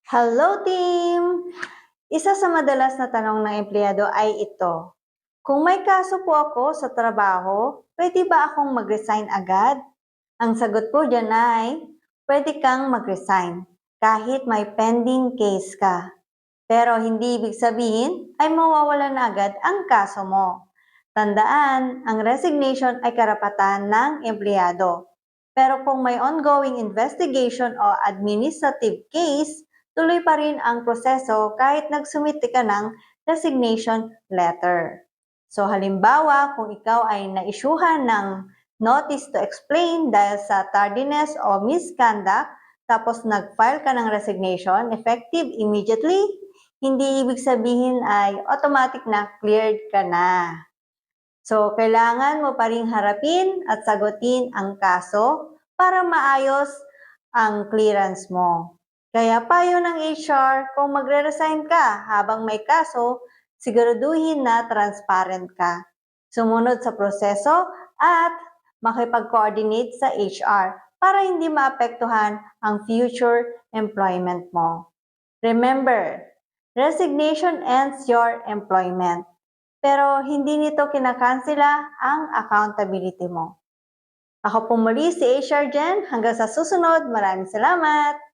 Hello team! Isa sa madalas na tanong ng empleyado ay ito. Kung may kaso po ako sa trabaho, pwede ba akong mag-resign agad? Ang sagot po dyan ay, pwede kang mag-resign kahit may pending case ka. Pero hindi ibig sabihin ay mawawala na agad ang kaso mo. Tandaan, ang resignation ay karapatan ng empleyado. Pero kung may ongoing investigation o administrative case, tuloy pa rin ang proseso kahit nagsumite ka ng resignation letter. So halimbawa, kung ikaw ay naisyuhan ng notice to explain dahil sa tardiness o misconduct, tapos nag-file ka ng resignation effective immediately, hindi ibig sabihin ay automatic na cleared ka na. So, kailangan mo pa rin harapin at sagutin ang kaso para maayos ang clearance mo. Kaya payo ng HR, kung magre-resign ka habang may kaso, siguraduhin na transparent ka. Sumunod sa proseso at makipag-coordinate sa HR para hindi maapektuhan ang future employment mo. Remember, resignation ends your employment. Pero hindi nito kinakansela ang accountability mo. Ako po muli si HR Jen. Hanggang sa susunod, maraming salamat!